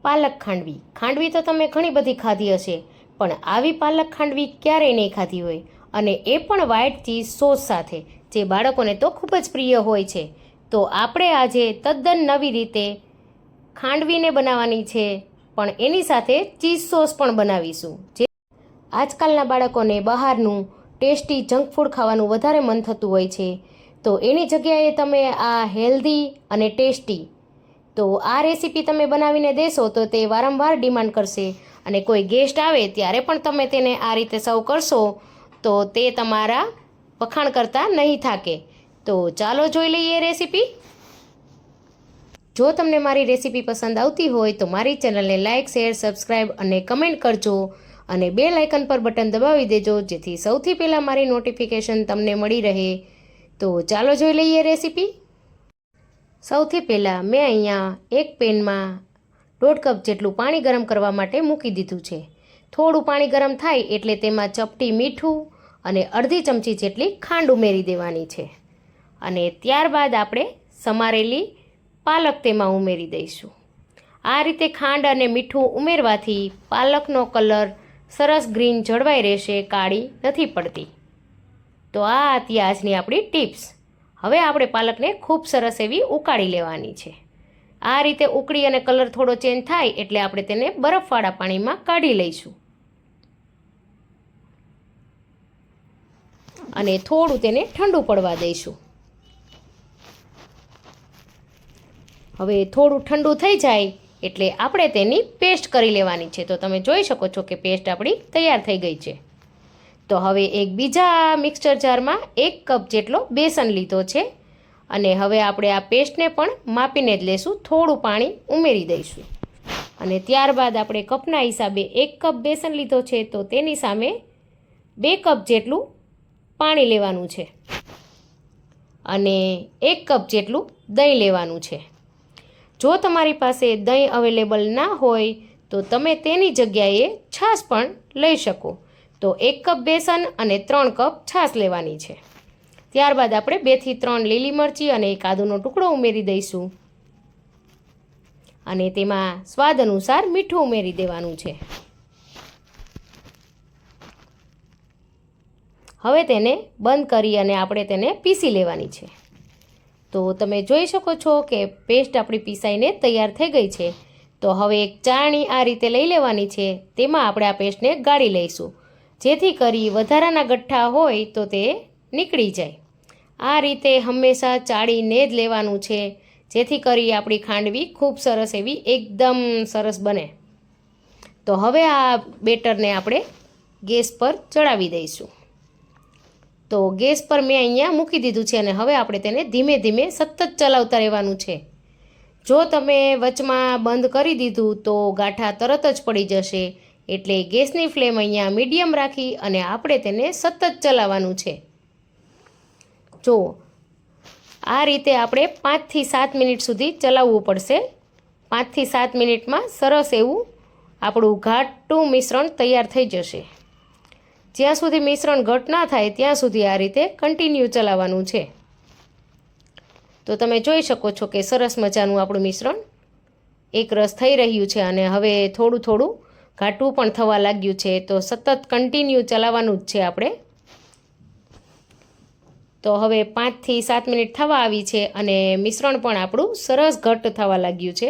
પાલક ખાંડવી. ખાંડવી તો તમે ઘણી બધી ખાધી હશે, પણ આવી પાલક ખાંડવી ક્યારેય નહીં ખાધી હોય, અને એ પણ વ્હાઇટ ચીઝ સોસ સાથે, જે બાળકોને તો ખૂબ જ પ્રિય હોય છે. તો આપણે આજે તદ્દન નવી રીતે ખાંડવીને બનાવવાની છે, પણ એની સાથે ચીઝ સોસ પણ બનાવીશું. જે આજકાલના બાળકોને બહારનું ટેસ્ટી જંક ફૂડ ખાવાનું વધારે મન થતું હોય છે, તો એની જગ્યાએ તમે આ હેલ્ધી અને ટેસ્ટી, તો આ રેસીપી તમે બનાવીને દેશો તો તે વારંવાર ડિમાન્ડ કરશે, અને કોઈ ગેસ્ટ આવે ત્યારે પણ તમે તેને આ રીતે સર્વ કરશો તો તે તમારા વખાણ કરતા નહીં થાકે. તો ચાલો જોઈ લઈએ રેસીપી. જો તમને મારી રેસીપી પસંદ આવતી હોય તો મારી ચેનલને લાઇક, શેર, સબસ્ક્રાઈબ અને કમેન્ટ કરજો, અને બેલ આઇકન પર બટન દબાવી દેજો, જેથી સૌથી પહેલાં મારી નોટિફિકેશન તમને મળી રહે. તો ચાલો જોઈ લઈએ રેસીપી. સૌથી પહેલાં મેં અહીંયા એક પેનમાં 1.5 કપ જેટલું પાણી ગરમ કરવા માટે મૂકી દીધું છે. થોડું પાણી ગરમ થાય એટલે તેમાં ચપટી મીઠું અને અડધી ચમચી જેટલી ખાંડ ઉમેરી દેવાની છે, અને ત્યારબાદ આપણે સમારેલી પાલક તેમાં ઉમેરી દઈશું. આ રીતે ખાંડ અને મીઠું ઉમેરવાથી પાલકનો કલર સરસ ગ્રીન જળવાઈ રહેશે, કાળી નથી પડતી. તો આ હતી આજની આપણી ટિપ્સ. હવે આપણે પાલકને ખૂબ સરસ એવી ઉકાળી લેવાની છે. આ રીતે ઉકળી અને કલર થોડો ચેન્જ થાય એટલે આપણે તેને બરફવાળા પાણીમાં કાઢી લઈશું, અને થોડું તેને ઠંડુ પડવા દઈશું. હવે થોડું ઠંડુ થઈ જાય એટલે આપણે તેની પેસ્ટ કરી લેવાની છે. તો તમે જોઈ શકો છો કે પેસ્ટ આપણી તૈયાર થઈ ગઈ છે. તો હવે એક બીજા મિક્સચર જારમાં 1 કપ જેટલો બેસન લીધો છે, અને હવે આપણે આ પેસ્ટને પણ માપીને જ લેશું. થોડું પાણી ઉમેરી દઈશું, અને ત્યારબાદ આપણે કપના હિસાબે 1 કપ બેસન લીધો છે, તો તેની સામે 2 કપ જેટલું પાણી લેવાનું છે, અને 1 કપ જેટલું દહીં લેવાનું છે. જો તમારી પાસે દહીં અવેલેબલ ના હોય તો તમે તેની જગ્યાએ છાશ પણ લઈ શકો. તો 1 કપ બેસન અને 3 કપ છાશ લેવાની છે. ત્યારબાદ આપણે 2 થી 3 લીલી મરચી અને 1 આદુનો ટુકડો ઉમેરી દઈશું, અને તેમાં સ્વાદ અનુસાર મીઠું ઉમેરી દેવાનું છે. હવે તેને બંધ કરી અને આપણે તેને પીસી લેવાની છે. તો તમે જોઈ શકો છો કે પેસ્ટ આપણી પીસાઈને તૈયાર થઈ ગઈ છે. તો હવે એક ચાળણી આ રીતે લઈ લેવાની છે, તેમાં આપણે આ પેસ્ટને ગાળી લઈશું, જેથી કરી વધારાના ગઠ્ઠા હોય તો તે નીકળી જાય. આ રીતે હંમેશા ચાળીને જ લેવાનું છે, જેથી કરી આપણી ખાંડવી ખૂબ સરસ એવી એકદમ સરસ બને. તો હવે આ બેટરને આપણે ગેસ પર ચડાવી દઈશું. તો ગેસ પર મેં અહીંયા મૂકી દીધું છે, અને હવે આપણે તેને ધીમે ધીમે સતત ચલાવતા રહેવાનું છે. જો તમે વચમાં બંધ કરી દીધું તો ગાંઠા તરત જ પડી જશે, એટલે ગેસની ફ્લેમ અહીંયા મીડિયમ રાખી અને આપણે તેને સતત ચલાવવાનું છે. જો આ રીતે આપણે 5 થી 7 મિનિટ સુધી ચલાવવું પડશે. 5 થી 7 મિનિટમાં સરસ એવું આપણું ઘાટું મિશ્રણ તૈયાર થઈ જશે. જ્યાં સુધી મિશ્રણ ઘટ ના થાય ત્યાં સુધી આ રીતે કન્ટિન્યુ ચલાવવાનું છે. તો તમે જોઈ શકો છો કે સરસ મજાનું આપણું મિશ્રણ એક રસ થઈ રહ્યું છે, અને હવે થોડું થોડું ઘાટું પણ થવા લાગ્યું છે. તો સતત કન્ટિન્યુ ચલાવવાનું જ છે આપણે. તો હવે 5 થી 7 મિનિટ થવા આવી છે, અને મિશ્રણ પણ આપણું સરસ ઘટ્ટ થવા લાગ્યું છે.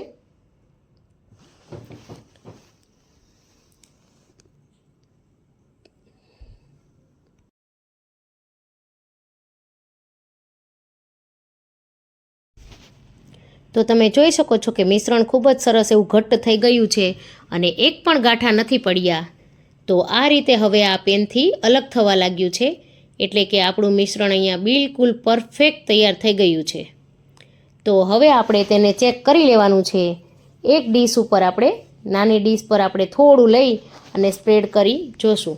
તો તમે જોઈ શકો છો કે મિશ્રણ ખૂબ જ સરસ એવું ઘટ્ટ થઈ ગયું છે, અને એક પણ ગાંઠા નથી પડ્યા. તો આ રીતે હવે આ પેનથી અલગ થવા લાગ્યું છે, એટલે કે આપણું મિશ્રણ અહીંયા બિલકુલ પરફેક્ટ તૈયાર થઈ ગયું છે. તો હવે આપણે તેને ચેક કરી લેવાનું છે. એક ડીશ ઉપર આપણે, નાની ડીશ પર આપણે થોડું લઈ અને સ્પ્રેડ કરી જોશું,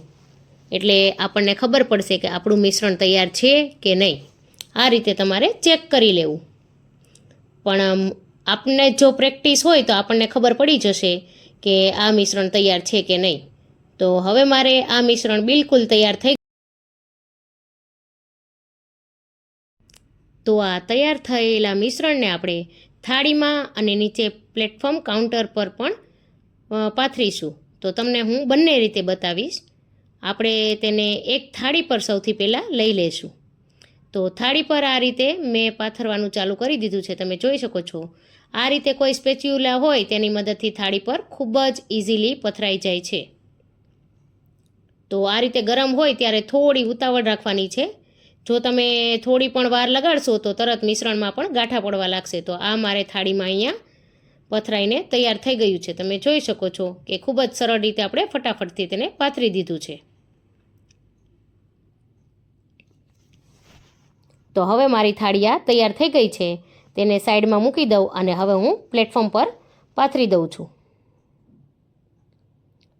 એટલે આપણને ખબર પડશે કે આપણું મિશ્રણ તૈયાર છે કે નહીં. આ રીતે તમારે ચેક કરી લેવું. પણ આપણને જો પ્રેક્ટિસ હોય તો આપણને ખબર પડી જશે કે આ મિશ્રણ તૈયાર છે કે નહીં. તો હવે મારે આ મિશ્રણ બિલકુલ તૈયાર થઈ. તો આ તૈયાર થયેલા મિશ્રણને આપણે થાળીમાં અને નીચે પ્લેટફોર્મ કાઉન્ટર પર પણ પાથરીશું. તો તમને હું બંને રીતે બતાવીશ. આપણે તેને એક થાળી પર સૌથી પહેલાં લઈ લઈશું. તો થાળી પર આ રીતે મેં પાથરવાનું ચાલુ કરી દીધું છે, તમે જોઈ શકો છો. આ રીતે કોઈ સ્પેચ્યુલા હોય તેની મદદથી થાળી પર ખૂબ જ ઇઝીલી પથરાઈ જાય છે. તો આ રીતે ગરમ હોય ત્યારે થોડી ઉતાવળ રાખવાની છે. જો તમે થોડી પણ વાર લગાડશો તો તરત મિશ્રણમાં પણ ગાંઠા પડવા લાગશે. તો આ મારે થાળીમાં અહીંયા પથરાઈને તૈયાર થઈ ગયું છે. તમે જોઈ શકો છો કે ખૂબ જ સરળ રીતે આપણે ફટાફટથી તેને પાથરી દીધું છે. તો હવે મારી થાળી આ તૈયાર થઈ ગઈ છે. તેને સાઈડમાં મૂકી દઉં અને હવે હું પ્લેટફોર્મ પર પાથરી દઉં છું.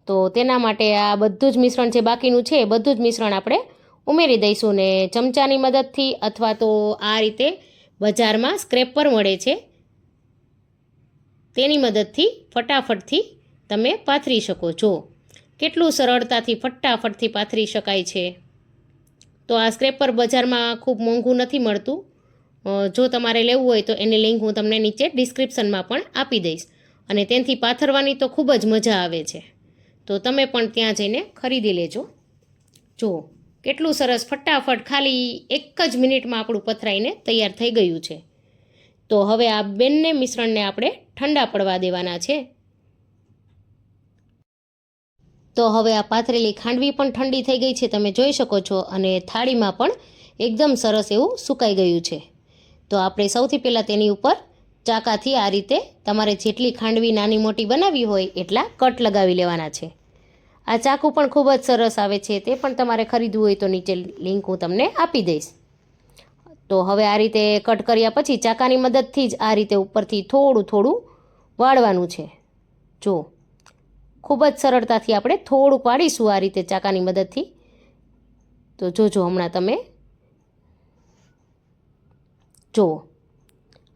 તો તેના માટે આ બધું જ મિશ્રણ જે બાકીનું છે એ બધું જ મિશ્રણ આપણે ઉમેરી દઈશું ને ચમચાની મદદથી અથવા તો આ રીતે બજારમાં સ્ક્રેપર મળે છે તેની મદદથી ફટાફટથી તમે પાથરી શકો છો. કેટલું સરળતાથી ફટાફટથી પાથરી શકાય છે. તો આ સ્ક્રેપર બજારમાં ખૂબ મોંઘું નથી મળતું. જો તમારે લેવું હોય તો એની લિંક હું તમને નીચે ડિસ્ક્રિપ્શનમાં પણ આપી દઈશ. અને તેનાથી પાથરવાની તો ખૂબ જ મજા આવે છે. તો તમે પણ ત્યાં જઈને ખરીદી લેજો. જુઓ કેટલું સરસ ફટાફટ ખાલી 1 જ મિનિટમાં આપણું પથરાઈને તૈયાર થઈ ગયું છે. તો હવે આ બંને મિશ્રણને આપણે ઠંડા પડવા દેવાના છે. તો હવે આ પાથરેલી ખાંડવી પણ ઠંડી થઈ ગઈ છે, તમે જોઈ શકો છો. અને થાળીમાં પણ એકદમ સરસ એવું સુકાઈ ગયું છે. તો આપણે સૌથી પહેલાં તેની ઉપર ચાકાથી આ રીતે તમારે જેટલી ખાંડવી નાની મોટી બનાવી હોય એટલા કટ લગાવી લેવાના છે. આ ચાકુ પણ ખૂબ જ સરસ આવે છે, તે પણ તમારે ખરીદવું હોય તો નીચે લિંક હું તમને આપી દઈશ. તો હવે આ રીતે કટ કર્યા પછી ચાકાની મદદથી જ આ રીતે ઉપરથી થોડું થોડું વાળવાનું છે. જો ખૂબ જ સરળતાથી આપણે થોડુંક વાળીશું આ રીતે ચાકાની મદદથી. તો જોજો હમણાં તમે જુઓ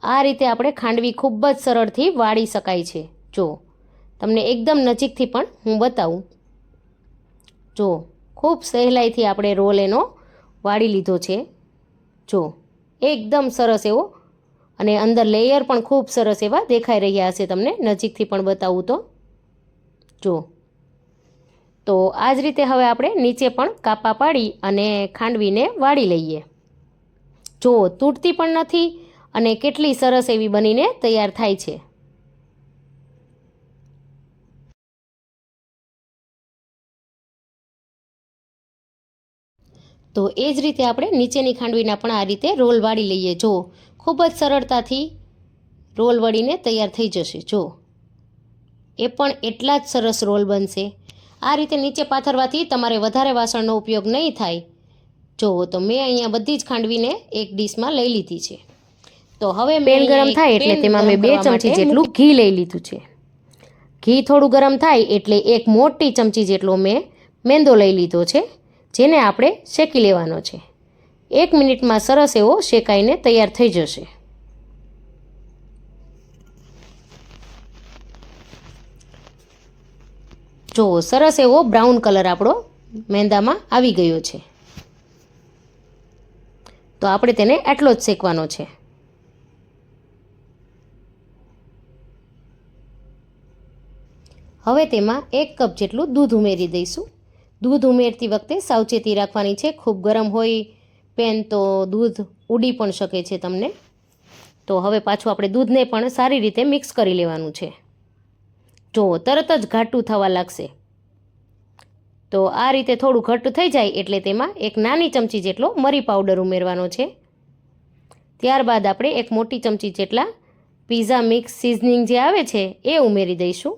આ રીતે આપણે ખાંડવી ખૂબ જ સરળથી વાળી શકાય છે. જો તમને એકદમ નજીકથી પણ હું બતાવું. જો ખૂબ સહેલાઈથી આપણે રોલ એનો વાળી લીધો છે. જો એકદમ સરસ એવો, અને અંદર લેયર પણ ખૂબ સરસ એવા દેખાઈ રહ્યા હશે તમને નજીકથી પણ બતાવું તો. જો તો આ જ રીતે હવે આપણે નીચે પણ કાપા પાડી અને ખાંડવીને વાળી લઈએ. જો તૂટતી પણ નથી અને કેટલી સરસ એવી બનીને તૈયાર થાય છે. તો એ જ રીતે આપણે નીચેની ખાંડવીના પણ આ રીતે રોલ વાળી લઈએ. જો ખૂબ જ સરળતાથી રોલ વળીને તૈયાર થઈ જશે. જો એ પણ એટલા જ સરસ રોલ બનશે. આ રીતે નીચે પાથરવાથી તમારે વધારે વાસણનો ઉપયોગ નહીં થાય. જુઓ તો મેં અહીંયા બધી જ ખાંડવીને એક ડીશમાં લઈ લીધી છે. તો હવે પેન ગરમ થાય એટલે તેમાં મેં 2 ચમચી જેટલું ઘી લઈ લીધું છે. ઘી થોડું ગરમ થાય એટલે 1 મોટી ચમચી જેટલો મેં મેંદો લઈ લીધો છે, જેને આપણે શેકી લેવાનો છે. 1 મિનિટમાં સરસ એવો શેકાઈને તૈયાર થઈ જશે. જો સરસ એવો બ્રાઉન કલર આપણો મેંદામાં આવી ગયો છે. તો આપણે તેને આટલો જ શેકવાનો છે. હવે તેમાં 1 કપ જેટલું દૂધ ઉમેરી દઈશું. દૂધ ઉમેરતી વખતે સાવચેતી રાખવાની છે. ખૂબ ગરમ હોય પેન તો દૂધ ઉડી પણ શકે છે તમને. તો હવે પાછું આપણે દૂધને પણ સારી રીતે મિક્સ કરી લેવાનું છે. જો તરત જ ઘાટું થવા લાગશે. તો આ રીતે થોડું ઘટ્ટ થઈ જાય એટલે તેમાં 1 નાની ચમચી જેટલો મરી પાવડર ઉમેરવાનો છે. ત્યારબાદ આપણે 1 મોટી ચમચી જેટલા પીઝા મિક્સ સિઝનિંગ જે આવે છે એ ઉમેરી દઈશું.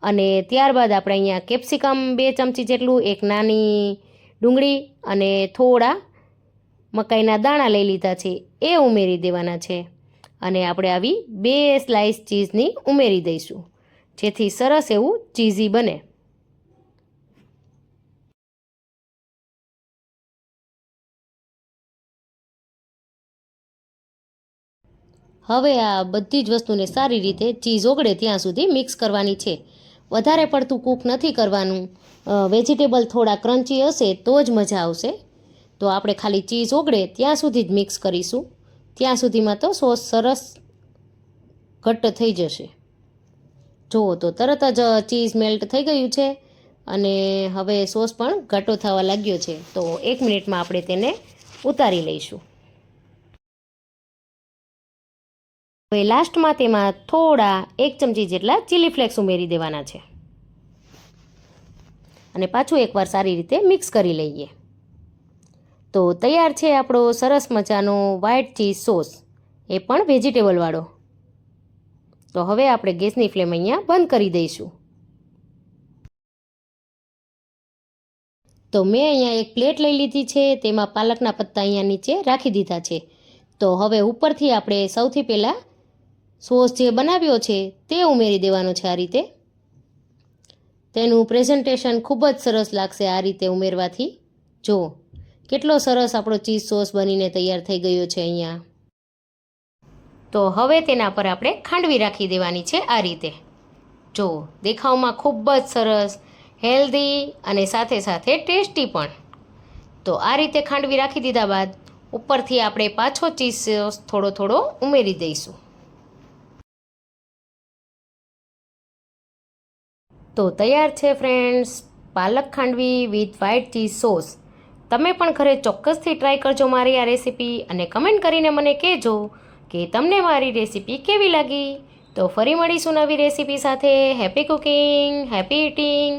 અને ત્યારબાદ આપણે અહીંયા કેપ્સિકમ 2 ચમચી જેટલું, 1 નાની ડુંગળી અને થોડા મકાઈના દાણા લઈ લીધા છે એ ઉમેરી દેવાના છે. અને આપણે આવી 2 સ્લાઇસ ચીઝની ઉમેરી દઈશું, જેથી સરસ એવું ચીઝી બને. હવે આ બધી જ વસ્તુને સારી રીતે ચીઝ ઓગળે ત્યાં સુધી મિક્સ કરવાની છે. વધારે પડતું કૂક નથી કરવાનું. વેજીટેબલ થોડા ક્રન્ચી હશે તો જ મજા આવશે. તો આપણે ખાલી ચીઝ ઓગળે ત્યાં સુધી જ મિક્સ કરીશું. ત્યાં સુધીમાં તો સોસ સરસ ઘટ્ટ થઈ જશે. જુઓ તો તરત જ ચીઝ મેલ્ટ થઈ ગયું છે અને હવે સોસ પણ ઘાટો થવા લાગ્યો છે. તો 1 મિનિટમાં આપણે તેને ઉતારી લઈશું. હવે લાસ્ટમાં તેમાં થોડા 1 ચમચી જેટલા ચીલી ફ્લેક્સ ઉમેરી દેવાના છે અને પાછું એકવાર સારી રીતે મિક્સ કરી લઈએ. તો તૈયાર છે આપણો સરસ મજાનો વ્હાઈટ ચીઝ સોસ, એ પણ વેજીટેબલવાળો. તો હવે આપણે ગેસની ફ્લેમ અહીંયા બંધ કરી દઈશું. તો મેં અહીંયા એક પ્લેટ લઈ લીધી છે, તેમાં પાલકના પત્તા અહીંયા નીચે રાખી દીધા છે. તો હવે ઉપરથી આપણે સૌથી પહેલાં સોસ જે બનાવ્યો છે તે ઉમેરી દેવાનો છે. આ રીતે તેનું પ્રેઝન્ટેશન ખૂબ જ સરસ લાગશે આ રીતે ઉમેરવાથી. જો કેટલો સરસ આપણો ચીઝ સોસ બનીને તૈયાર થઈ ગયો છે અહીંયા. તો હવે તેના પર આપણે ખાંડવી રાખી દેવાની છે આ રીતે. જો દેખાવમાં ખૂબ જ સરસ, હેલ્ધી અને સાથે સાથે ટેસ્ટી પણ. તો આ રીતે ખાંડવી રાખી દીધા બાદ ઉપરથી આપણે પાછો ચીઝ સોસ થોડો થોડો ઉમેરી દઈશું. તો તૈયાર છે friends palak khandvi with white cheese sauce. તમે પણ ઘરે ચોક્કસથી ટ્રાય કરજો મારી આ રેસીપી અને કમેન્ટ કરીને મને કહેજો કે તમને મારી રેસીપી કેવી લાગી. તો ફરી મળીશું નવી રેસીપી સાથે. Happy cooking, happy eating.